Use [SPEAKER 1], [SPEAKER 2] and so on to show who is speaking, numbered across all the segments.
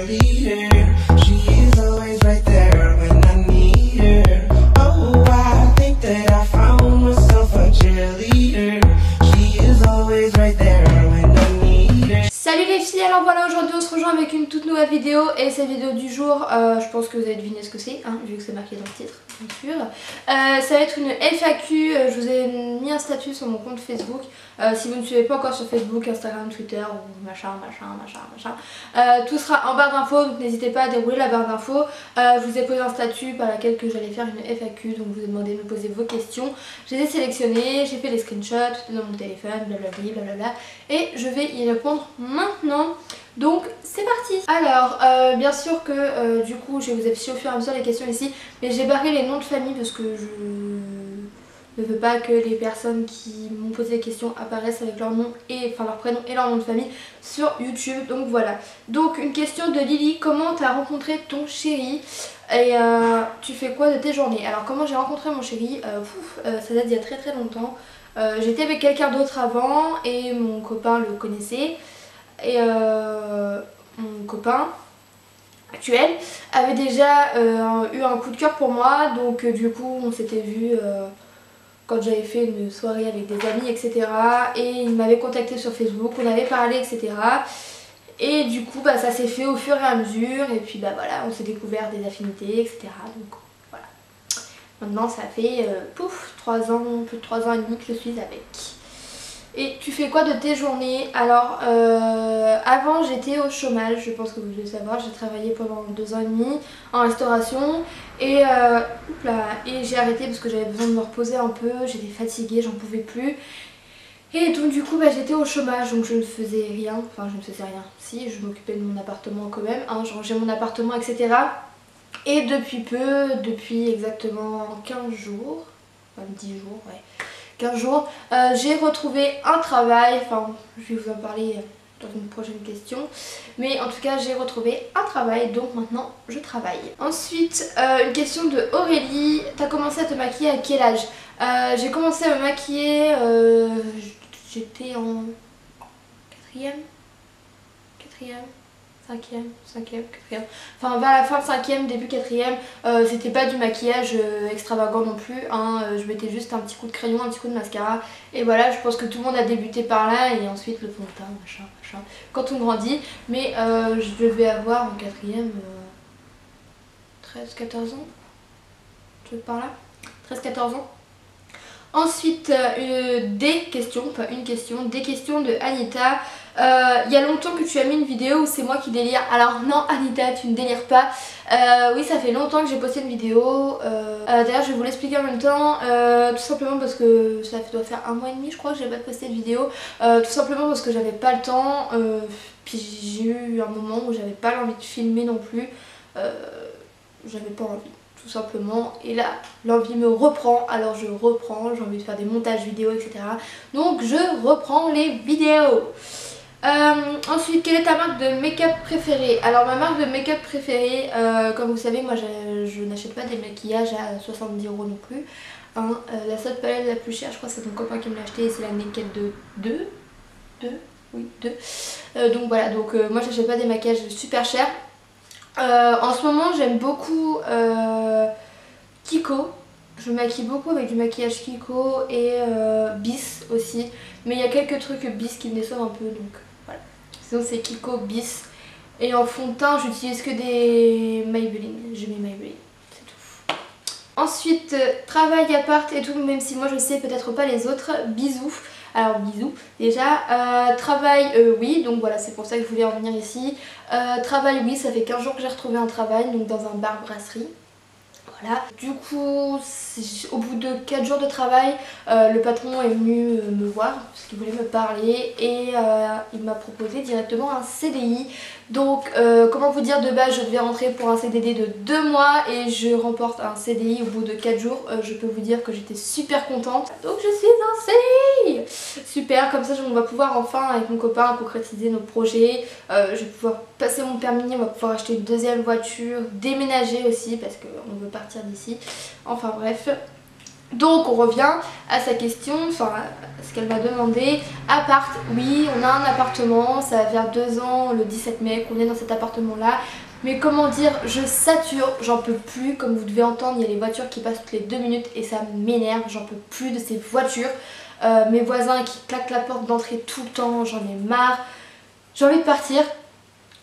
[SPEAKER 1] cheerleader. She is always right there when I need her. Oh, I think that I found myself a cheerleader. She is always right there when I need her.
[SPEAKER 2] Salut les filles, alors voilà, aujourd'hui on se rejoint avec une toute nouvelle vidéo. Et cette vidéo du jour, je pense que vous avez deviné ce que c'est, hein, vu que c'est marqué dans le titre, bien sûr. Ça va être une FAQ, je vous ai mis un statut sur mon compte Facebook. Si vous ne suivez pas encore sur Facebook, Instagram, Twitter ou machin, tout sera en barre d'infos, donc n'hésitez pas à dérouler la barre d'infos. Je vous ai posé un statut par lequel que j'allais faire une FAQ, donc je vous ai demandé de me poser vos questions. Je les ai sélectionnées, j'ai fait les screenshots, tout est dans mon téléphone, blablabla, et je vais y répondre maintenant. Donc c'est parti. Alors bien sûr que du coup je vais vous afficher au fur et à mesure les questions ici, mais j'ai barré les noms de famille parce que je ne veux pas que les personnes qui m'ont posé des questions apparaissent avec leur nom et enfin leur prénom et leur nom de famille sur YouTube. Donc voilà. Donc une question de Lily: comment t'as rencontré ton chéri et tu fais quoi de tes journées? Alors comment j'ai rencontré mon chéri, ça date d'il y a très longtemps. J'étais avec quelqu'un d'autre avant et mon copain le connaissait. Et mon copain actuel avait déjà eu un coup de cœur pour moi, donc du coup on s'était vu quand j'avais fait une soirée avec des amis, etc. Et il m'avait contacté sur Facebook, on avait parlé, etc. Et du coup bah, ça s'est fait au fur et à mesure, et puis bah voilà, on s'est découvert des affinités, etc. Donc voilà. Maintenant ça fait 3 ans, plus de 3 ans et demi que je suis avec. Et tu fais quoi de tes journées? Alors avant j'étais au chômage, je pense que vous devez savoir, j'ai travaillé pendant 2 ans et demi en restauration et, et j'ai arrêté parce que j'avais besoin de me reposer un peu, j'étais fatiguée, j'en pouvais plus. Et donc du coup bah, j'étais au chômage, donc je ne faisais rien, enfin je ne faisais rien, si je m'occupais de mon appartement quand même, hein, je rangeais mon appartement, etc. Et depuis exactement 15 jours, enfin 10 jours, ouais. 15 jours, j'ai retrouvé un travail, enfin je vais vous en parler dans une prochaine question, mais en tout cas j'ai retrouvé un travail, donc maintenant je travaille. Ensuite une question de Aurélie: t'as commencé à te maquiller à quel âge? J'ai commencé à me maquiller, j'étais en 4ème, 5ème, 4ème, enfin vers la fin de 5ème, début 4ème. C'était pas du maquillage extravagant non plus, hein. Je mettais juste un petit coup de crayon, un petit coup de mascara, et voilà, je pense que tout le monde a débuté par là, et ensuite le fond de teint, machin, quand on grandit. Mais je devais avoir en 4ème 13-14 ans, je par là, 13-14 ans. Ensuite des questions, pas une question, des questions de Anita. Il y a longtemps que tu as mis une vidéo où c'est moi qui délire. Alors non Anita, tu ne délires pas. Oui, ça fait longtemps que j'ai posté une vidéo. D'ailleurs je vais vous l'expliquer en même temps, tout simplement parce que ça doit faire 1 mois et demi je crois que j'ai pas posté de vidéo. Tout simplement parce que j'avais pas le temps, puis j'ai eu un moment où j'avais pas l'envie de filmer non plus. J'avais pas envie, tout simplement, et là l'envie me reprend, alors je reprends, j'ai envie de faire des montages vidéo, etc. Donc je reprends les vidéos. Ensuite, quelle est ta marque de make-up préférée? Alors ma marque de make-up préférée, comme vous savez, moi je n'achète pas des maquillages à 70 € non plus, hein. La seule palette la plus chère, je crois que c'est mon copain qui me l'a acheté, c'est la Naked de 2. Donc voilà, donc moi j'achète pas des maquillages super chers. En ce moment j'aime beaucoup Kiko, je me maquille beaucoup avec du maquillage Kiko et Bis aussi, mais il y a quelques trucs Bis qui me déçoivent un peu, donc voilà. Sinon c'est Kiko, Bis, et en fond de teint j'utilise que des Maybelline, j'ai mis Maybelline, c'est tout. Ensuite travail, appart et tout, même si moi je sais peut-être pas les autres. Bisous. Alors bisous déjà, travail oui, donc voilà, c'est pour ça que je voulais en venir ici. Travail oui, ça fait 15 jours que j'ai retrouvé un travail, donc dans un bar brasserie. Voilà. Du coup, au bout de 4 jours de travail, le patron est venu me voir parce qu'il voulait me parler, et il m'a proposé directement un CDI. Donc comment vous dire, de base je devais rentrer pour un CDD de 2 mois et je remporte un CDI au bout de 4 jours. Je peux vous dire que j'étais super contente. Donc je suis en CDI. Super, comme ça on va pouvoir enfin avec mon copain concrétiser nos projets. Je vais pouvoir passer mon permis, on va pouvoir acheter une 2e voiture, déménager aussi parce qu'on veut partir d'ici. Enfin bref. Donc on revient à sa question, enfin à ce qu'elle m'a demandé. Appart, oui, on a un appartement, ça va faire 2 ans le 17 mai qu'on est dans cet appartement là. Mais comment dire, je sature, j'en peux plus, comme vous devez entendre, il y a les voitures qui passent toutes les 2 minutes et ça m'énerve, j'en peux plus de ces voitures. Mes voisins qui claquent la porte d'entrée tout le temps, j'en ai marre, j'ai envie de partir.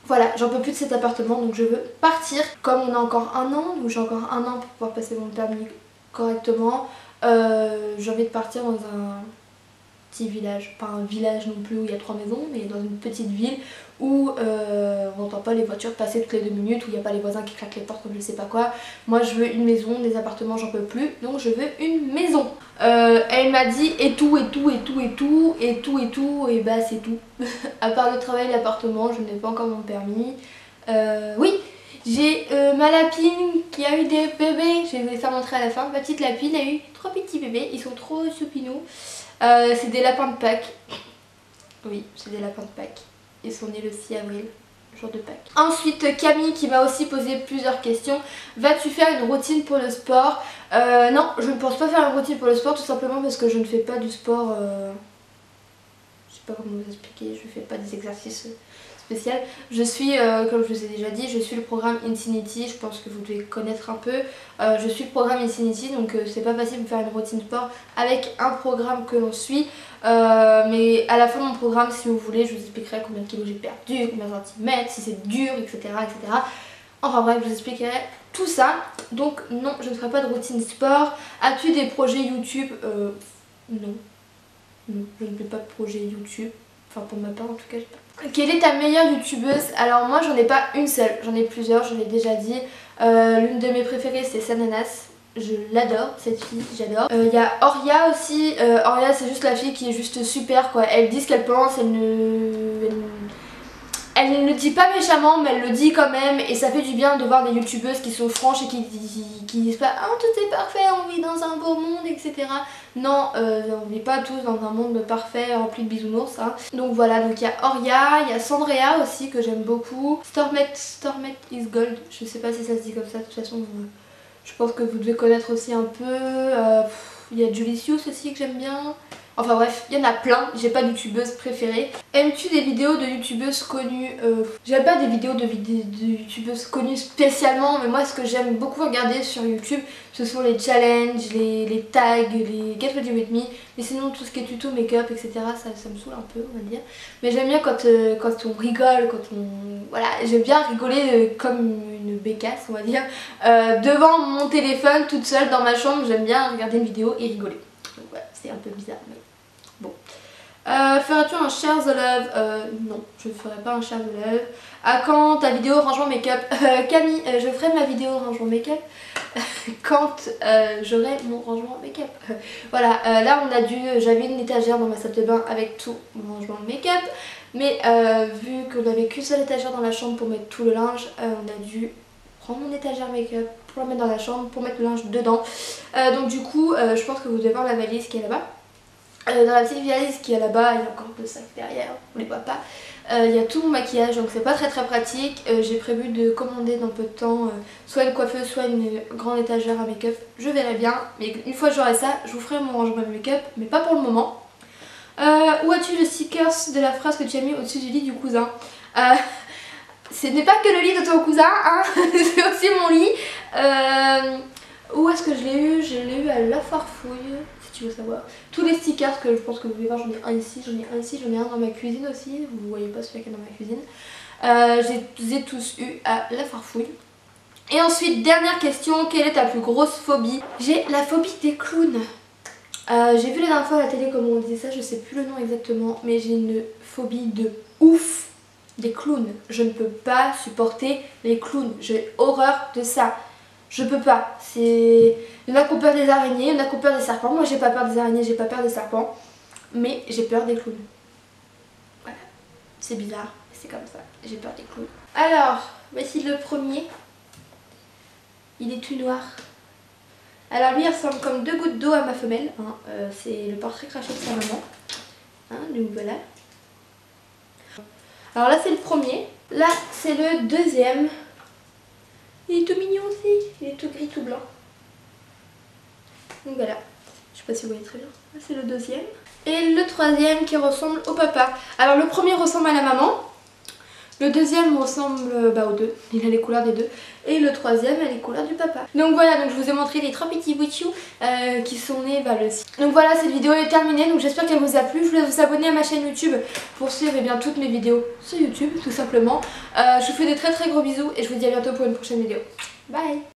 [SPEAKER 2] Voilà, j'en peux plus de cet appartement donc je veux partir. Comme on a encore 1 an, donc j'ai encore 1 an pour pouvoir passer mon permis correctement, j'ai envie de partir dans un petit village, pas un village non plus où il y a 3 maisons, mais dans une petite ville où on n'entend pas les voitures passer toutes les 2 minutes, où il n'y a pas les voisins qui claquent les portes comme je sais pas quoi. Moi je veux une maison, des appartements j'en peux plus, donc je veux une maison. Elle m'a dit et tout, et bah c'est tout. À part le travail et l'appartement, je n'ai pas encore mon permis. Oui, j'ai ma lapine qui a eu des bébés, je vais vous les faire montrer à la fin. Ma petite lapine a eu 3 petits bébés, ils sont trop choupinous. C'est des lapins de Pâques. Oui, c'est des lapins de Pâques. Ils sont nés le 6 avril, jour de Pâques. Ensuite, Camille qui m'a aussi posé plusieurs questions. Vas-tu faire une routine pour le sport? Non, je ne pense pas faire une routine pour le sport, tout simplement parce que je ne fais pas du sport... Je sais pas comment vous expliquer, je ne fais pas des exercices spéciaux. Je suis, comme je vous ai déjà dit, je suis le programme Infinity, je pense que vous devez connaître un peu. Je suis le programme Infinity, donc c'est pas facile de faire une routine sport avec un programme que l'on suit. Mais à la fin de mon programme, si vous voulez, je vous expliquerai combien de kilos j'ai perdu, combien de centimètres, si c'est dur, etc., etc. Enfin bref, je vous expliquerai tout ça. Donc non, je ne ferai pas de routine sport. As-tu des projets YouTube? Non. Non, je ne fais pas de projet YouTube. Enfin pour ma part en tout cas. Quelle est ta meilleure youtubeuse? Alors moi j'en ai pas une seule, j'en ai plusieurs, je l'ai déjà dit. L'une de mes préférées c'est Sananas. Je l'adore cette fille, j'adore. Il y a Oria aussi. Oria c'est juste la fille qui est juste super quoi. Elle dit ce qu'elle pense, elle ne dit pas méchamment mais elle le dit quand même et ça fait du bien de voir des youtubeuses qui sont franches et qui disent pas oh tout est parfait, on vit dans un beau monde etc. Non, on vit pas tous dans un monde parfait rempli de bisounours hein. Donc voilà, donc il y a Oria, il y a Sandrea aussi que j'aime beaucoup. Stormet is Gold, je sais pas si ça se dit comme ça, de toute façon je pense que vous devez connaître aussi un peu. Il y a Julicius aussi que j'aime bien. Enfin bref, il y en a plein, j'ai pas de youtubeuse préférée. Aimes-tu des vidéos de youtubeuses connues? J'aime pas des vidéos de youtubeuses connues spécialement, mais moi ce que j'aime beaucoup regarder sur YouTube, ce sont les challenges, les tags, les Get Ready With Me, mais sinon tout ce qui est tuto, make-up, etc. ça me saoule un peu, on va dire. Mais j'aime bien quand on rigole, voilà, j'aime bien rigoler comme une bécasse, on va dire, devant mon téléphone, toute seule dans ma chambre, j'aime bien regarder une vidéo et rigoler. Donc voilà, c'est un peu bizarre, mais bon. Ferais-tu un share the love? Non, je ne ferai pas un share the love. À quand ta vidéo rangement make-up? Camille, je ferai ma vidéo rangement make-up quand j'aurai mon rangement make-up. Voilà, là j'avais une étagère dans ma salle de bain avec tout mon rangement make-up. Mais vu qu'on n'avait qu'une seule étagère dans la chambre pour mettre tout le linge, on a dû prendre mon étagère make-up pour la mettre dans la chambre, pour mettre le linge dedans. Donc du coup, je pense que vous devez voir la valise qui est là-bas. Dans la petite valise qui est là-bas, il y a encore 2 sacs derrière, on les voit pas. Il y a tout mon maquillage, donc c'est pas très pratique. J'ai prévu de commander dans peu de temps soit une coiffeuse, soit une grande étagère à make-up. Je verrai bien, mais une fois que j'aurai ça, je vous ferai mon rangement make-up, mais pas pour le moment. Où as-tu le stickers de la phrase que tu as mis au-dessus du lit du cousin? Ce n'est pas que le lit de ton cousin, hein. C'est aussi mon lit. Où est-ce que je l'ai eu? Je l'ai eu à La Farfouille, si tu veux savoir. Tous les stickers que je pense que vous pouvez voir, j'en ai un ici, j'en ai un ici, j'en ai un dans ma cuisine aussi. Vous voyez pas celui qui est dans ma cuisine. Je les ai tous eus à La Farfouille. Et ensuite, dernière question, quelle est ta plus grosse phobie? J'ai la phobie des clowns. J'ai vu la dernière fois à la télé comment on disait ça, je sais plus le nom exactement, mais j'ai une phobie de ouf des clowns. Je ne peux pas supporter les clowns, j'ai horreur de ça. Je peux pas. Il y en a qui ont peur des araignées, il y en a qui ont peur des serpents. Moi j'ai pas peur des araignées, j'ai pas peur des serpents, mais j'ai peur des clowns. Voilà, c'est bizarre, c'est comme ça, j'ai peur des clowns. Alors, voici le premier. Il est tout noir. Alors lui il ressemble comme 2 gouttes d'eau à ma femelle, hein. C'est le portrait craché de sa maman, hein, donc voilà. Alors là c'est le premier, là c'est le deuxième. Il est tout mignon aussi, il est tout gris tout blanc. Donc voilà, sais pas si vous voyez très bien. C'est le deuxième. Et le troisième qui ressemble au papa. Alors le premier ressemble à la maman. Le deuxième ressemble aux deux, il a les couleurs des deux. Et le troisième a les couleurs du papa. Donc voilà, donc je vous ai montré les 3 petits Wichou qui sont nés le 6. Donc voilà, cette vidéo est terminée, donc j'espère qu'elle vous a plu. Je vous laisse vous abonner à ma chaîne YouTube pour suivre toutes mes vidéos sur YouTube, tout simplement. Je vous fais de très gros bisous et je vous dis à bientôt pour une prochaine vidéo. Bye!